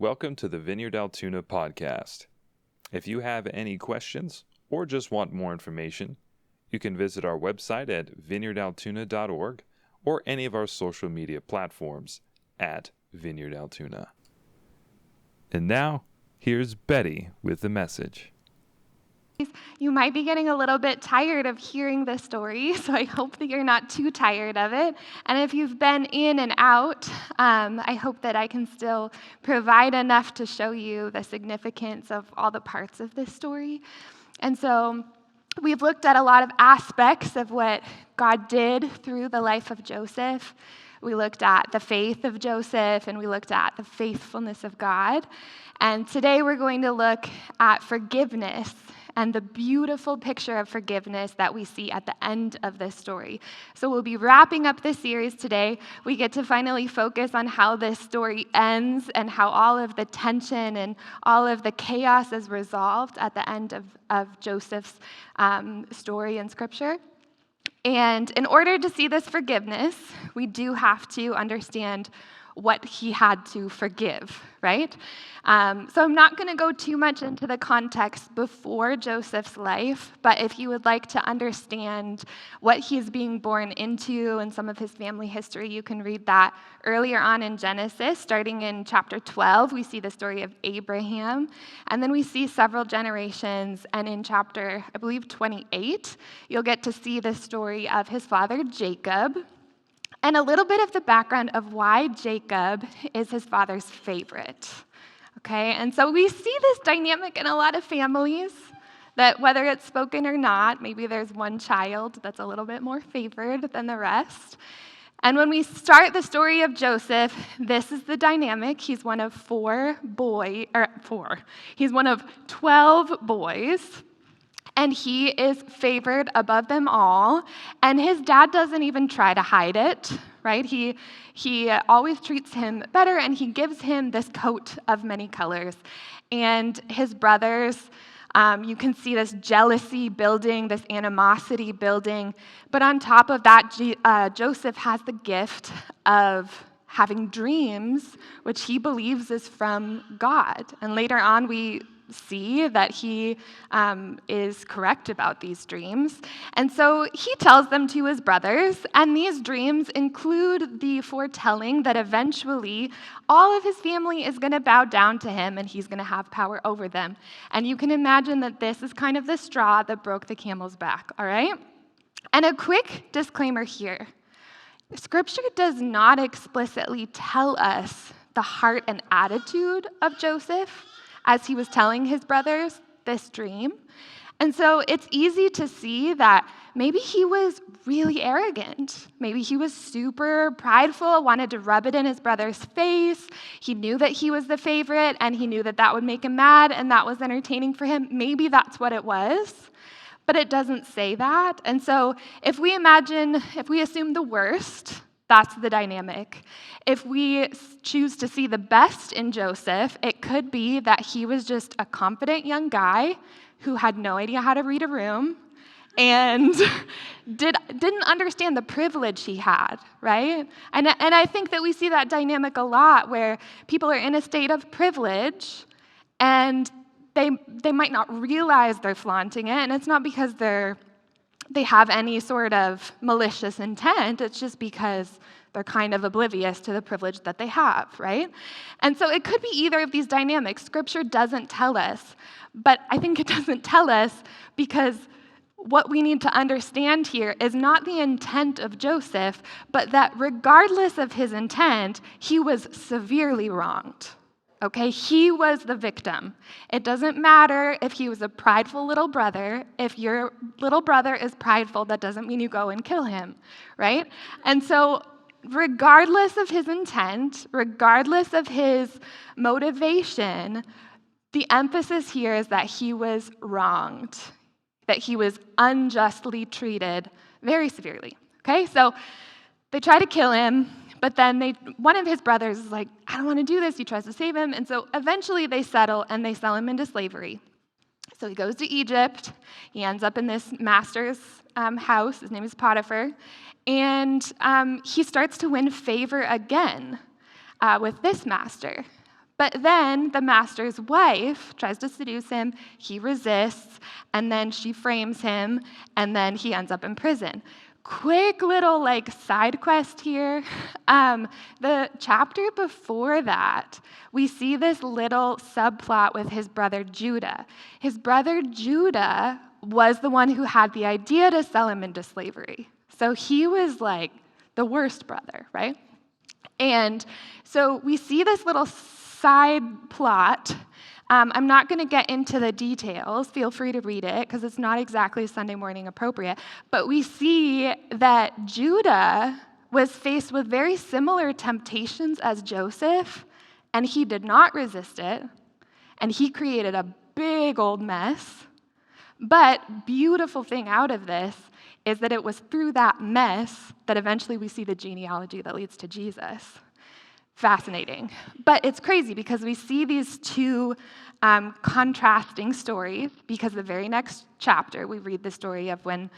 Welcome to the Vineyard Altoona podcast. If you have any questions or just want more information, you can visit our website at vineyardaltoona.org or any of our social media platforms at Vineyard Altoona. And now, here's Betty with the message. You might be getting a little bit tired of hearing this story, so I hope that you're not too tired of it. And if you've been in and out, I hope that I can still provide enough to show you the significance of all the parts of this story. And so we've looked at a lot of aspects of what God did through the life of Joseph. We looked at the faith of Joseph, and we looked at the faithfulness of God. And today we're going to look at forgiveness and the beautiful picture of forgiveness that we see at the end of this story. So we'll be wrapping up this series today. We get to finally focus on how this story ends and how all of the tension and all of the chaos is resolved at the end of Joseph's story in Scripture. And in order to see this forgiveness, we do have to understand what he had to forgive, right? So I'm not going to go too much into the context before Joseph's life, but if you would like to understand what he's being born into and some of his family history, you can read that earlier on in Genesis. Starting in chapter 12, we see the story of Abraham, and then we see several generations, and in chapter, I believe, 28, you'll get to see the story of his father, Jacob, and a little bit of the background of why Jacob is his father's favorite. Okay, and so we see this dynamic in a lot of families, that whether it's spoken or not, maybe there's one child that's a little bit more favored than the rest. And when we start the story of Joseph, this is the dynamic. He's one of He's one of 12 boys. And he is favored above them all, and his dad doesn't even try to hide it, right? He always treats him better, and he gives him this coat of many colors. And his brothers, you can see this jealousy building, this animosity building. But on top of that, Joseph has the gift of having dreams, which he believes is from God. And later on, we see that he is correct about these dreams. And so he tells them to his brothers, and these dreams include the foretelling that eventually all of his family is going to bow down to him and he's going to have power over them. And you can imagine that this is kind of the straw that broke the camel's back, all right? And a quick disclaimer here. Scripture does not explicitly tell us the heart and attitude of Joseph as he was telling his brothers this dream. And so it's easy to see that maybe he was really arrogant. Maybe he was super prideful, wanted to rub it in his brother's face. He knew that he was the favorite, and he knew that that would make him mad, and that was entertaining for him. Maybe that's what it was, but it doesn't say that. And so if we assume the worst, that's the dynamic. If we choose to see the best in Joseph, it could be that he was just a confident young guy who had no idea how to read a room and didn't understand the privilege he had, right? And I think that we see that dynamic a lot where people are in a state of privilege and they might not realize they're flaunting it, and it's not because they have any sort of malicious intent. It's just because they're kind of oblivious to the privilege that they have, right? And so it could be either of these dynamics. Scripture doesn't tell us, but I think it doesn't tell us because what we need to understand here is not the intent of Joseph, but that regardless of his intent, he was severely wronged. Okay, he was the victim. It doesn't matter if he was a prideful little brother. If your little brother is prideful, that doesn't mean you go and kill him, right? And so regardless of his intent, regardless of his motivation, the emphasis here is that he was wronged, that he was unjustly treated very severely. Okay, so they try to kill him. But then one of his brothers is like, I don't want to do this. He tries to save him. And so eventually they settle and they sell him into slavery. So he goes to Egypt. He ends up in this master's house. His name is Potiphar. And he starts to win favor again with this master. But then the master's wife tries to seduce him, he resists, and then she frames him, and then he ends up in prison. Quick little side quest here. The chapter before that, we see this little subplot with his brother Judah. His brother Judah was the one who had the idea to sell him into slavery. So he was the worst brother, right? And so we see this little side plot. I'm not going to get into the details. Feel free to read it because it's not exactly Sunday morning appropriate. But we see that Judah was faced with very similar temptations as Joseph, and he did not resist it, and he created a big old mess. But beautiful thing out of this is that it was through that mess that eventually we see the genealogy that leads to Jesus. Fascinating. But it's crazy because we see these two contrasting stories, because the very next chapter we read the story of when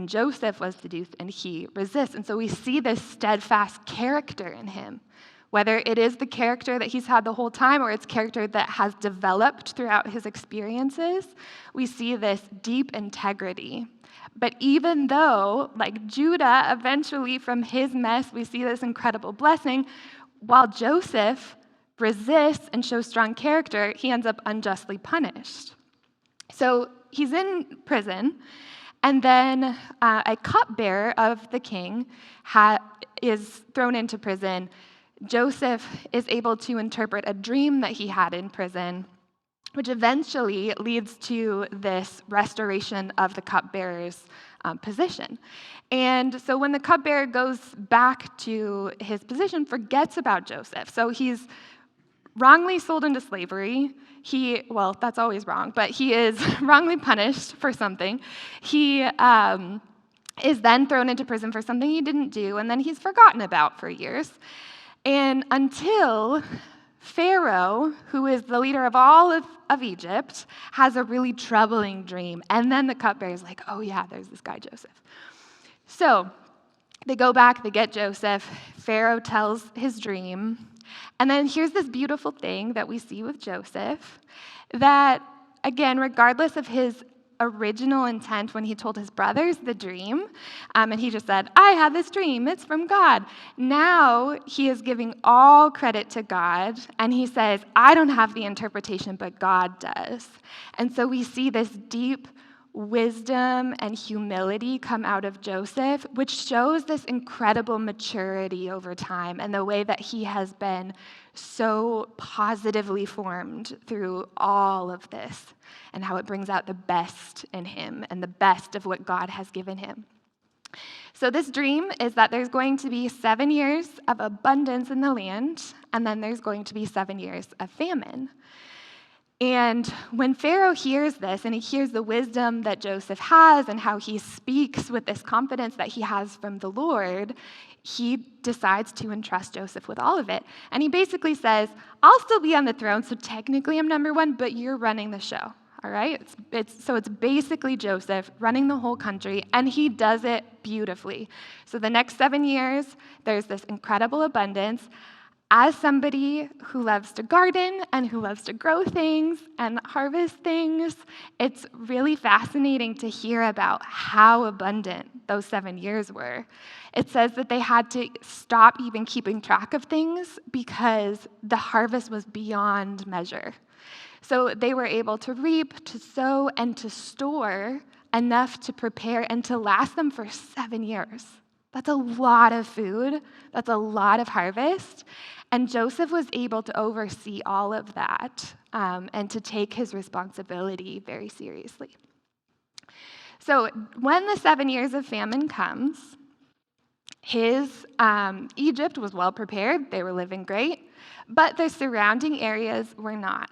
Joseph was seduced and he resists. And so we see this steadfast character in him, whether it is the character that he's had the whole time or it's character that has developed throughout his experiences. We see this deep integrity. But even though, Judah, eventually from his mess, we see this incredible blessing, while Joseph resists and shows strong character, he ends up unjustly punished. So he's in prison, and then a cupbearer of the king is thrown into prison. Joseph is able to interpret a dream that he had in prison, which eventually leads to this restoration of the cupbearer's position. And so when the cupbearer goes back to his position, forgets about Joseph. So he's wrongly sold into slavery. That's always wrong, but he is wrongly punished for something. He is then thrown into prison for something he didn't do, and then he's forgotten about for years. And until Pharaoh, who is the leader of all of Egypt, has a really troubling dream. And then the cupbearer's like, oh yeah, there's this guy Joseph. So they go back, they get Joseph. Pharaoh tells his dream. And then here's this beautiful thing that we see with Joseph, that, again, regardless of his original intent when he told his brothers the dream, and he just said, I had this dream, it's from God. Now he is giving all credit to God, and he says, I don't have the interpretation, but God does. And so we see this deep wisdom and humility come out of Joseph, which shows this incredible maturity over time and the way that he has been so positively formed through all of this, and how it brings out the best in him and the best of what God has given him. So this dream is that there's going to be 7 years of abundance in the land, and then there's going to be 7 years of famine. And when Pharaoh hears this, and he hears the wisdom that Joseph has and how he speaks with this confidence that he has from the Lord, he decides to entrust Joseph with all of it. And he basically says, I'll still be on the throne, so technically I'm number one, but you're running the show, all right? It's basically Joseph running the whole country, and he does it beautifully. So the next 7 years, there's this incredible abundance. As somebody who loves to garden and who loves to grow things and harvest things, it's really fascinating to hear about how abundant those 7 years were. It says that they had to stop even keeping track of things because the harvest was beyond measure. So they were able to reap, to sow, and to store enough to prepare and to last them for 7 years. That's a lot of food. That's a lot of harvest. And Joseph was able to oversee all of that and to take his responsibility very seriously. So when the 7 years of famine comes, Egypt was well prepared. They were living great. But the surrounding areas were not,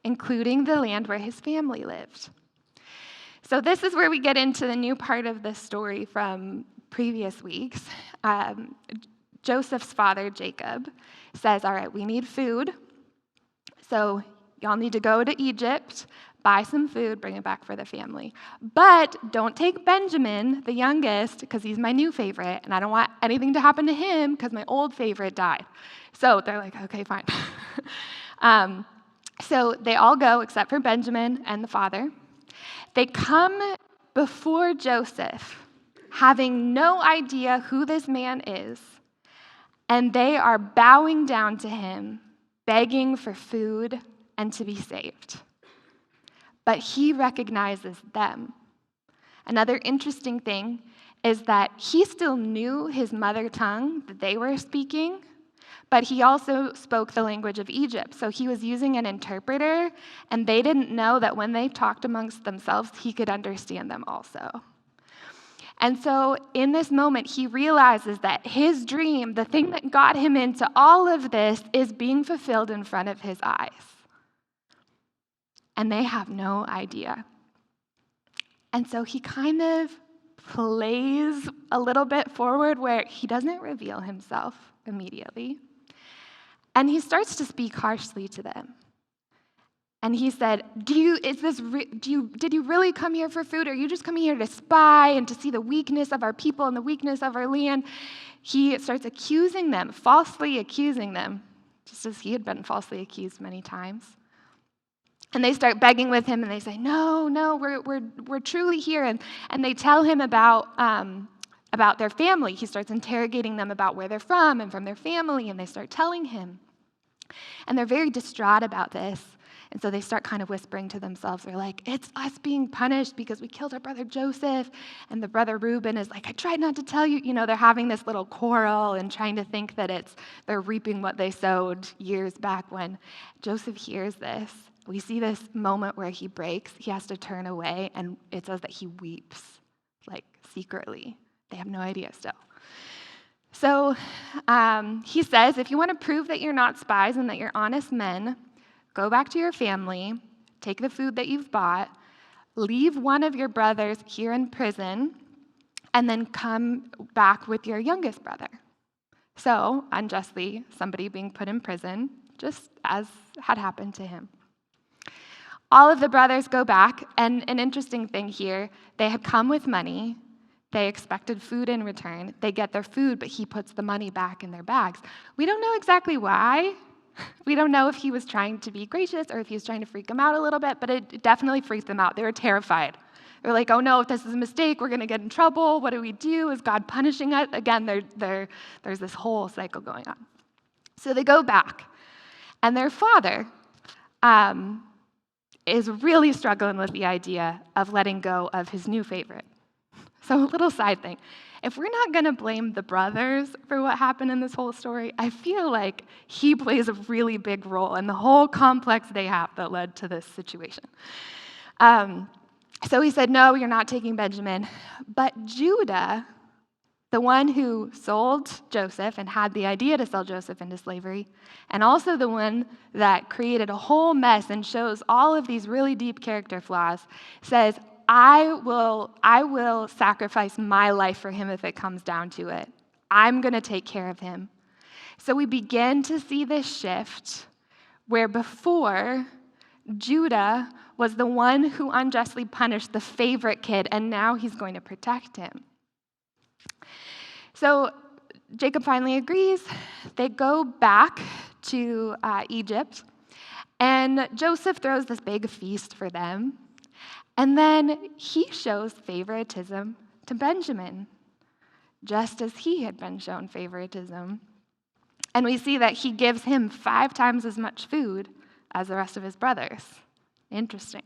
including the land where his family lived. So this is where we get into the new part of the story from previous weeks. Joseph's father, Jacob, says, all right, we need food, so y'all need to go to Egypt, buy some food, bring it back for the family. But don't take Benjamin, the youngest, because he's my new favorite, and I don't want anything to happen to him because my old favorite died. So they're like, okay, fine. So they all go except for Benjamin and the father. They come before Joseph, having no idea who this man is, and they are bowing down to him, begging for food and to be saved. But he recognizes them. Another interesting thing is that he still knew his mother tongue that they were speaking, but he also spoke the language of Egypt. So he was using an interpreter, and they didn't know that when they talked amongst themselves, he could understand them also. And so in this moment, he realizes that his dream, the thing that got him into all of this, is being fulfilled in front of his eyes. And they have no idea. And so he kind of plays a little bit forward where he doesn't reveal himself immediately. And he starts to speak harshly to them. And he said, did you really come here for food? Or are you just coming here to spy and to see the weakness of our people and the weakness of our land? He starts accusing them, falsely accusing them, just as he had been falsely accused many times. And they start begging with him, and they say, no, we're truly here. And they tell him about their family. He starts interrogating them about where they're from and from their family, and they start telling him. And they're very distraught about this. And so they start kind of whispering to themselves. They're like, it's us being punished because we killed our brother Joseph. And the brother Reuben is like, I tried not to tell you. You know, they're having this little quarrel and trying to think that they're reaping what they sowed years back. When Joseph hears this, we see this moment where he breaks. He has to turn away, and it says that he weeps, like secretly. They have no idea still. So he says, if you want to prove that you're not spies and that you're honest men, go back to your family, take the food that you've bought, leave one of your brothers here in prison, and then come back with your youngest brother. So, unjustly, somebody being put in prison, just as had happened to him. All of the brothers go back, and an interesting thing here, they had come with money. They expected food in return. They get their food, but he puts the money back in their bags. We don't know exactly why. We don't know if he was trying to be gracious or if he was trying to freak them out a little bit, but it definitely freaked them out. They were terrified. They're like, oh no, if this is a mistake, we're going to get in trouble. What do we do? Is God punishing us? Again, there's this whole cycle going on. So they go back, and their father is really struggling with the idea of letting go of his new favorite. So a little side thing. If we're not going to blame the brothers for what happened in this whole story, I feel like he plays a really big role in the whole complex they have that led to this situation. So he said, no, you're not taking Benjamin. But Judah, the one who sold Joseph and had the idea to sell Joseph into slavery, and also the one that created a whole mess and shows all of these really deep character flaws, says, I will sacrifice my life for him if it comes down to it. I'm going to take care of him. So we begin to see this shift where before, Judah was the one who unjustly punished the favorite kid, and now he's going to protect him. So Jacob finally agrees. They go back to Egypt, and Joseph throws this big feast for them. And then he shows favoritism to Benjamin, just as he had been shown favoritism. And we see that he gives him 5 times as much food as the rest of his brothers. Interesting.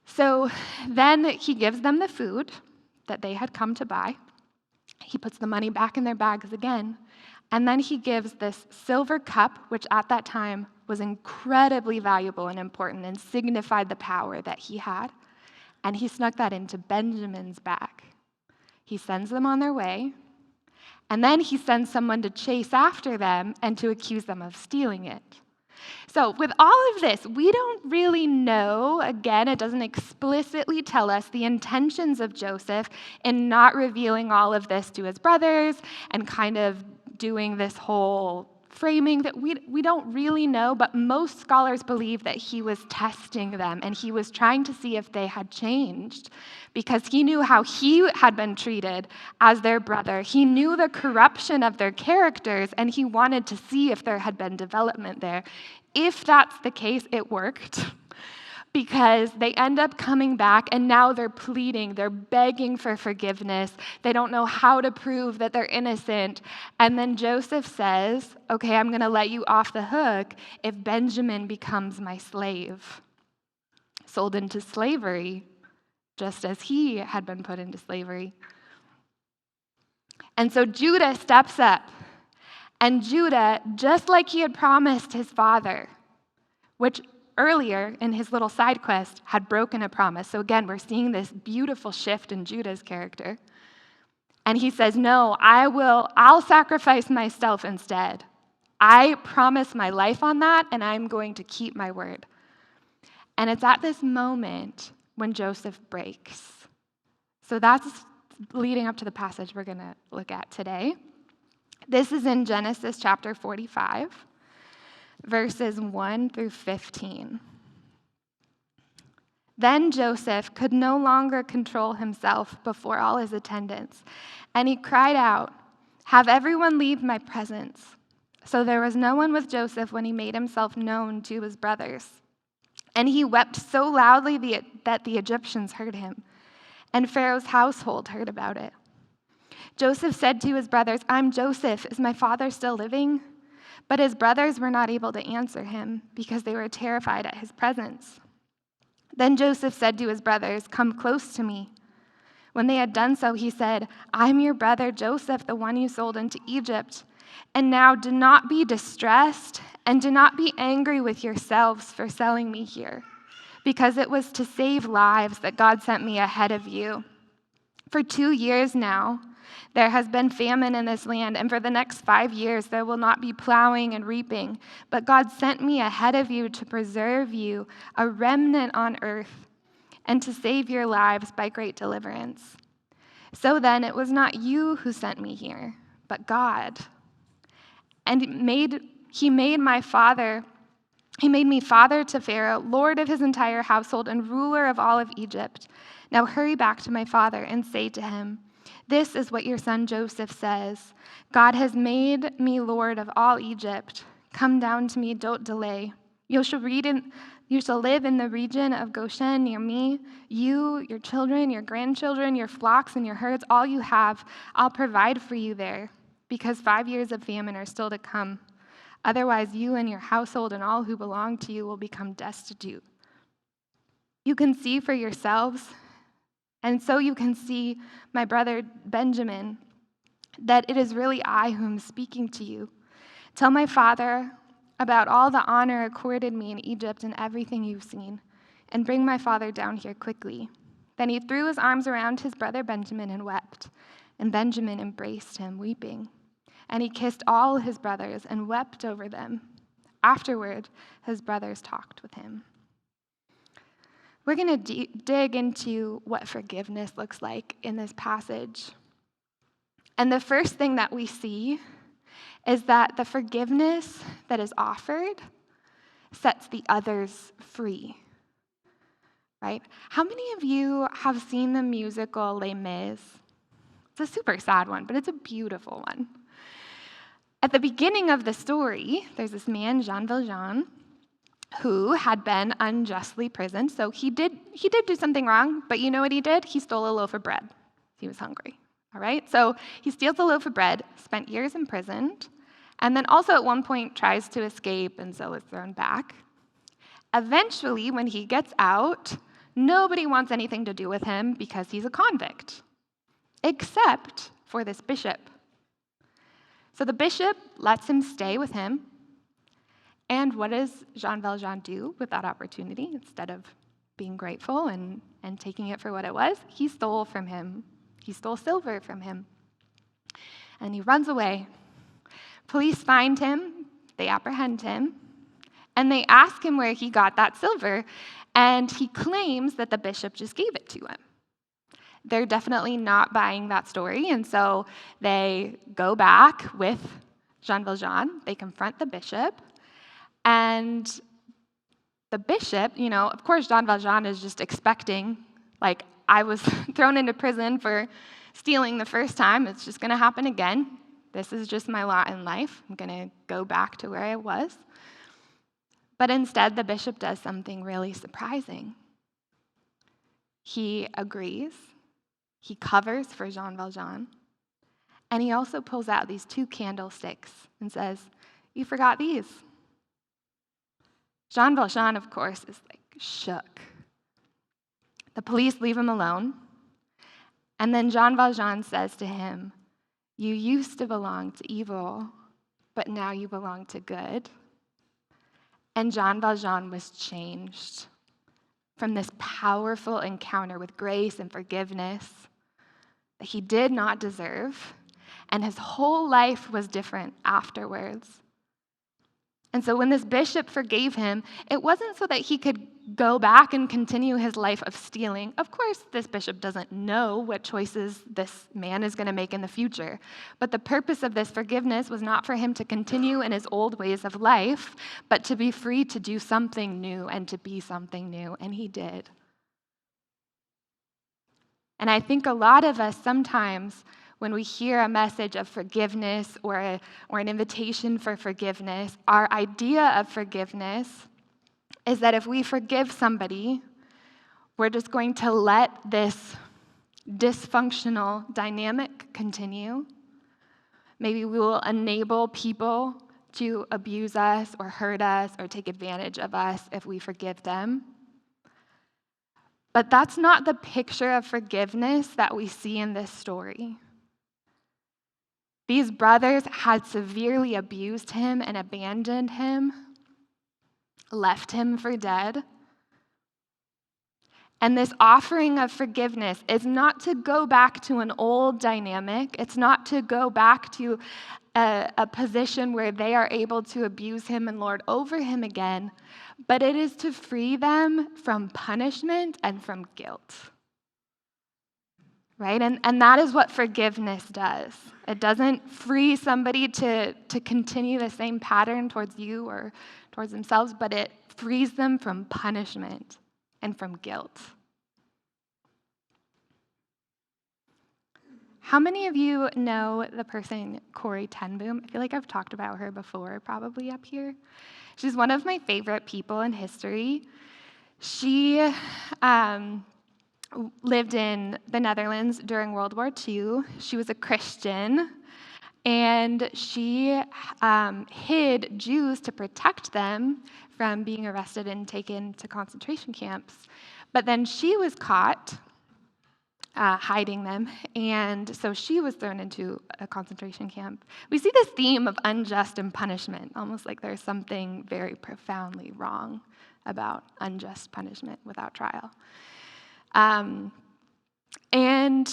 So then he gives them the food that they had come to buy. He puts the money back in their bags again. And then he gives this silver cup, which at that time was incredibly valuable and important and signified the power that he had. And he snuck that into Benjamin's bag. He sends them on their way. And then he sends someone to chase after them and to accuse them of stealing it. So with all of this, we don't really know, again, it doesn't explicitly tell us the intentions of Joseph in not revealing all of this to his brothers and kind of doing this whole framing that we don't really know, but most scholars believe that he was testing them and he was trying to see if they had changed because he knew how he had been treated as their brother. He knew the corruption of their characters and he wanted to see if there had been development there. If that's the case, it worked. Because they end up coming back and now they're pleading, they're begging for forgiveness. They don't know how to prove that they're innocent. And then Joseph says, okay, I'm going to let you off the hook if Benjamin becomes my slave. Sold into slavery, just as he had been put into slavery. And so Judah steps up. And Judah, just like he had promised his father, which earlier in his little side quest had broken a promise. So again, we're seeing this beautiful shift in Judah's character. And he says, no, I'll sacrifice myself instead. I promise my life on that, and I'm going to keep my word. And it's at this moment when Joseph breaks. So that's leading up to the passage we're going to look at today. This is in Genesis chapter 45. Verses 1 through 15. Then Joseph could no longer control himself before all his attendants, and he cried out, "Have everyone leave my presence." So there was no one with Joseph when he made himself known to his brothers. And he wept so loudly that the Egyptians heard him, and Pharaoh's household heard about it. Joseph said to his brothers, "I'm Joseph. Is my father still living?" But his brothers were not able to answer him because they were terrified at his presence. Then Joseph said to his brothers, "Come close to me." When they had done so, he said, "I'm your brother Joseph, the one you sold into Egypt. And now do not be distressed and do not be angry with yourselves for selling me here, because it was to save lives that God sent me ahead of you. For 2 years now, there has been famine in this land, and for the next 5 years there will not be plowing and reaping. But God sent me ahead of you to preserve you, a remnant on earth, and to save your lives by great deliverance. So then it was not you who sent me here, but God. And he made me father to Pharaoh, lord of his entire household and ruler of all of Egypt. Now hurry back to my father and say to him, 'This is what your son Joseph says. God has made me lord of all Egypt. Come down to me, don't delay. You shall live in the region of Goshen near me. You, your children, your grandchildren, your flocks, and your herds, all you have, I'll provide for you there, because 5 years of famine are still to come. Otherwise, you and your household and all who belong to you will become destitute. You can see for yourselves, and so you can see, my brother Benjamin, that it is really I who am speaking to you. Tell my father about all the honor accorded me in Egypt and everything you've seen, and bring my father down here quickly.' Then he threw his arms around his brother Benjamin and wept, and Benjamin embraced him, weeping. And he kissed all his brothers and wept over them. Afterward, his brothers talked with him." We're going to dig into what forgiveness looks like in this passage. And the first thing that we see is that the forgiveness that is offered sets the others free. Right? How many of you have seen the musical Les Mis? It's a super sad one, but it's a beautiful one. At the beginning of the story, there's this man, Jean Valjean, who had been unjustly imprisoned. So he did do something wrong, but you know what he did? He stole a loaf of bread. He was hungry, all right? So he steals a loaf of bread, spent years imprisoned, and then also at one point tries to escape and so is thrown back. Eventually, when he gets out, nobody wants anything to do with him because he's a convict, except for this bishop. So the bishop lets him stay with him. And what does Jean Valjean do with that opportunity? Instead of being grateful and taking it for what it was, he stole from him. He stole silver from him. And he runs away. Police find him, they apprehend him, and they ask him where he got that silver, and he claims that the bishop just gave it to him. They're definitely not buying that story, and so they go back with Jean Valjean. They confront the bishop, and the bishop, of course, Jean Valjean is just expecting, like, I was thrown into prison for stealing the first time. It's just going to happen again. This is just my lot in life. I'm going to go back to where I was. But instead, the bishop does something really surprising. He agrees. He covers for Jean Valjean. And he also pulls out these 2 candlesticks and says, "You forgot these." Jean Valjean, of course, is shook. The police leave him alone. And then Jean Valjean says to him, "You used to belong to evil, but now you belong to good." And Jean Valjean was changed from this powerful encounter with grace and forgiveness that he did not deserve, and his whole life was different afterwards. And so when this bishop forgave him, it wasn't so that he could go back and continue his life of stealing. Of course, this bishop doesn't know what choices this man is going to make in the future. But the purpose of this forgiveness was not for him to continue in his old ways of life, but to be free to do something new and to be something new. And he did. And I think a lot of us sometimes, when we hear a message of forgiveness or an invitation for forgiveness, our idea of forgiveness is that if we forgive somebody, we're just going to let this dysfunctional dynamic continue. Maybe we will enable people to abuse us or hurt us or take advantage of us if we forgive them. But that's not the picture of forgiveness that we see in this story. These brothers had severely abused him and abandoned him, left him for dead. And this offering of forgiveness is not to go back to an old dynamic. It's not to go back to a position where they are able to abuse him and lord over him again, but it is to free them from punishment and from guilt. Right? And that is what forgiveness does. It doesn't free somebody to continue the same pattern towards you or towards themselves, but it frees them from punishment and from guilt. How many of you know the person Corrie ten Boom? I feel like I've talked about her before, probably up here. She's one of my favorite people in history. She lived in the Netherlands during World War II. She was a Christian, and she hid Jews to protect them from being arrested and taken to concentration camps. But then she was caught hiding them, and so she was thrown into a concentration camp. We see this theme of unjust and punishment, almost like there's something very profoundly wrong about unjust punishment without trial. And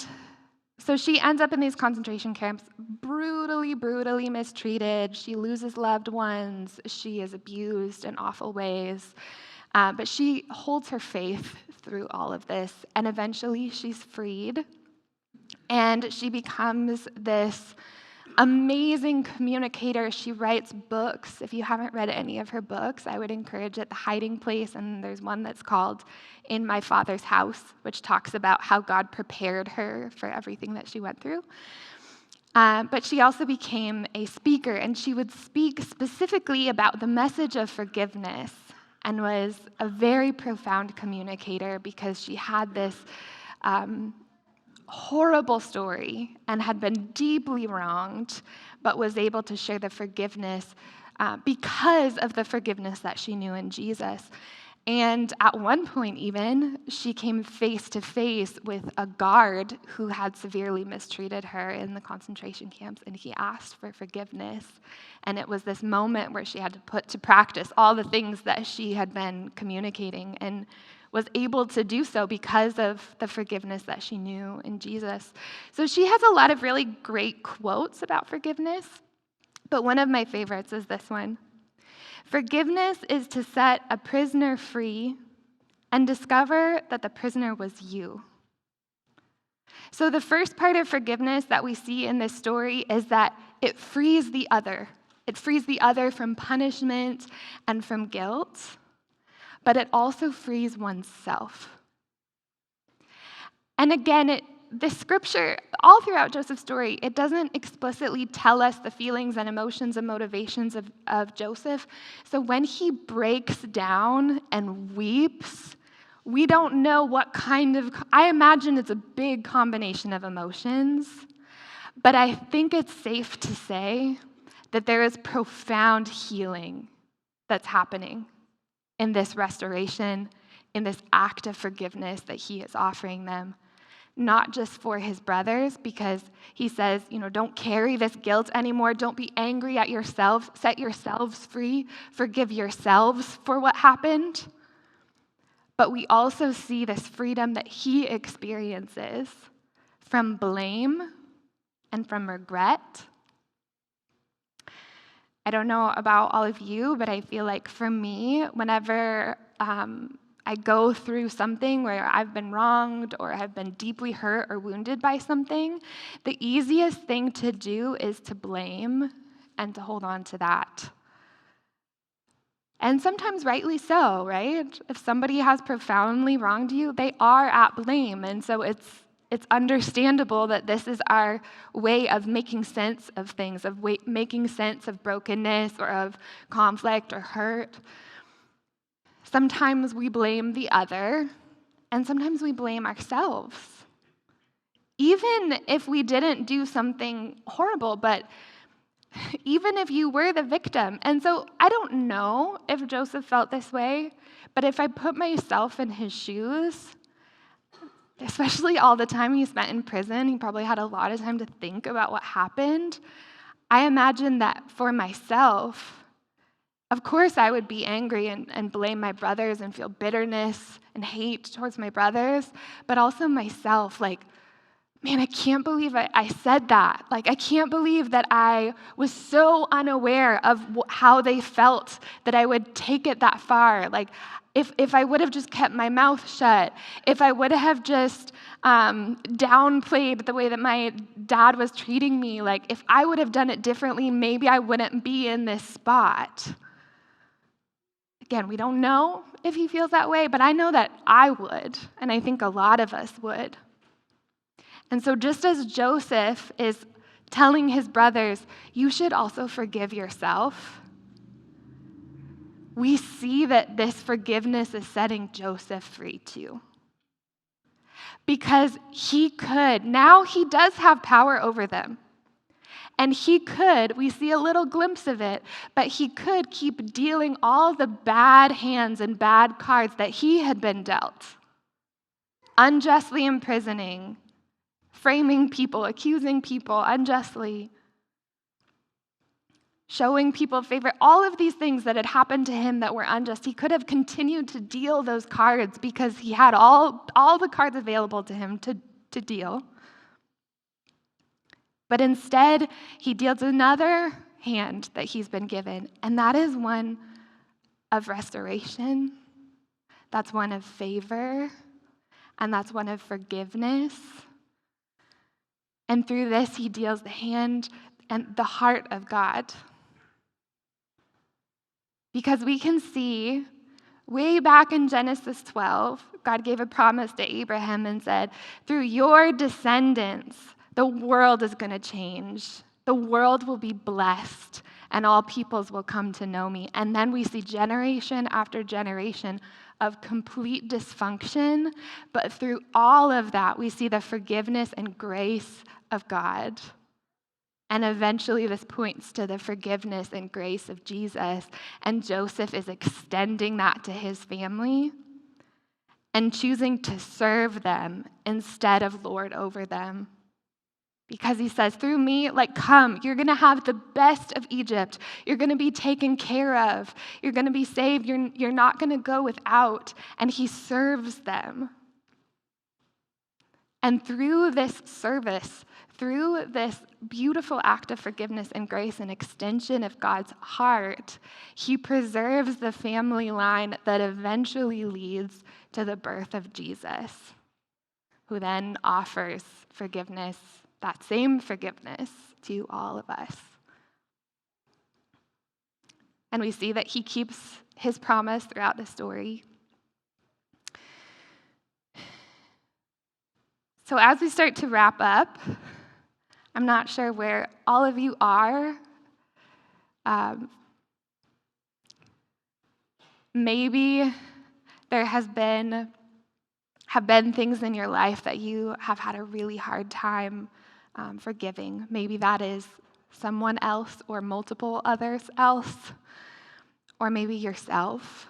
so she ends up in these concentration camps, brutally mistreated. She loses loved ones. She is abused in awful ways. But she holds her faith through all of this, and eventually she's freed, and she becomes this amazing communicator. She writes books. If you haven't read any of her books, I would encourage it. The Hiding Place, and there's one that's called In My Father's House, which talks about how God prepared her for everything that she went through. But she also became a speaker, and she would speak specifically about the message of forgiveness, and was a very profound communicator because she had this horrible story and had been deeply wronged, but was able to share the forgiveness because of the forgiveness that she knew in Jesus. And at one point even, she came face to face with a guard who had severely mistreated her in the concentration camps, and he asked for forgiveness. And it was this moment where she had to put to practice all the things that she had been communicating, and was able to do so because of the forgiveness that she knew in Jesus. So she has a lot of really great quotes about forgiveness, but one of my favorites is this one. Forgiveness is to set a prisoner free and discover that the prisoner was you. So the first part of forgiveness that we see in this story is that it frees the other It frees the other from punishment and from guilt, but it also frees oneself. And again, this scripture, all throughout Joseph's story, it doesn't explicitly tell us the feelings and emotions and motivations of Joseph. So when he breaks down and weeps, we don't know what kind of, I imagine it's a big combination of emotions, but I think it's safe to say that there is profound healing that's happening in this restoration, in this act of forgiveness that he is offering them. Not just for his brothers, because he says, don't carry this guilt anymore. Don't be angry at yourselves. Set yourselves free. Forgive yourselves for what happened. But we also see this freedom that he experiences from blame and from regret. I don't know about all of you, but I feel like for me, whenever I go through something where I've been wronged or have been deeply hurt or wounded by something, the easiest thing to do is to blame and to hold on to that. And sometimes rightly so, right? If somebody has profoundly wronged you, they are at blame. And so it's understandable that this is our way of making sense of things, of making sense of brokenness or of conflict or hurt. Sometimes we blame the other, and sometimes we blame ourselves. Even if we didn't do something horrible, but even if you were the victim. And so I don't know if Joseph felt this way, but if I put myself in his shoes, especially all the time he spent in prison, he probably had a lot of time to think about what happened. I imagine that for myself, of course, I would be angry and blame my brothers and feel bitterness and hate towards my brothers, but also myself, man, I can't believe I said that. I can't believe that I was so unaware of how they felt that I would take it that far. If I would have just kept my mouth shut, if I would have just downplayed the way that my dad was treating me, if I would have done it differently, maybe I wouldn't be in this spot. Again, we don't know if he feels that way, but I know that I would, and I think a lot of us would. And so just as Joseph is telling his brothers, you should also forgive yourself, we see that this forgiveness is setting Joseph free too. Because now he does have power over them. And we see a little glimpse of it, but he could keep dealing all the bad hands and bad cards that he had been dealt. Unjustly imprisoning, framing people, accusing people unjustly, showing people favor, all of these things that had happened to him that were unjust. He could have continued to deal those cards because he had all the cards available to him to deal. But instead, he deals another hand that he's been given, and that is one of restoration. That's one of favor, and that's one of forgiveness. And through this, he deals the hand and the heart of God. Because we can see way back in Genesis 12, God gave a promise to Abraham and said, through your descendants, the world is going to change. The world will be blessed, and all peoples will come to know me. And then we see generation after generation of complete dysfunction, but through all of that, we see the forgiveness and grace of God. And eventually this points to the forgiveness and grace of Jesus, and Joseph is extending that to his family and choosing to serve them instead of lord over them. Because he says, through me, come, you're going to have the best of Egypt. You're going to be taken care of. You're going to be saved. You're not going to go without. And he serves them. And through this service, through this beautiful act of forgiveness and grace and extension of God's heart, he preserves the family line that eventually leads to the birth of Jesus, who then offers forgiveness, that same forgiveness, to all of us. And we see that he keeps his promise throughout the story. So as we start to wrap up, I'm not sure where all of you are. Maybe there have been things in your life that you have had a really hard time forgiving. Maybe that is someone else or multiple others else, or maybe yourself.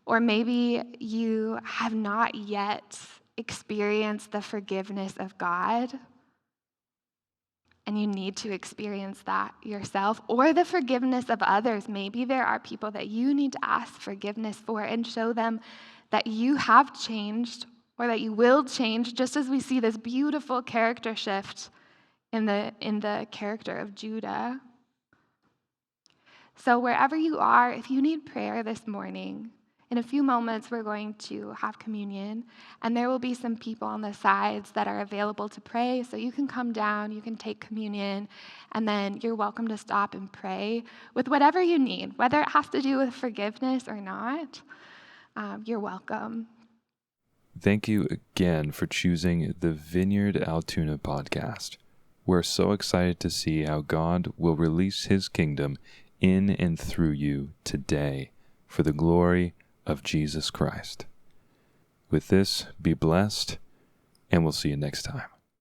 Or maybe you have not yet experienced the forgiveness of God, and you need to experience that yourself, or the forgiveness of others. Maybe there are people that you need to ask forgiveness for and show them that you have changed or that you will change, just as we see this beautiful character shift in the character of Judah. So wherever you are, if you need prayer this morning, in a few moments we're going to have communion, and there will be some people on the sides that are available to pray, so you can come down, you can take communion, and then you're welcome to stop and pray with whatever you need, whether it has to do with forgiveness or not. You're welcome. Thank you again for choosing the Vineyard Altoona podcast. We're so excited to see how God will release his kingdom in and through you today for the glory of Jesus Christ. With this, be blessed, and we'll see you next time.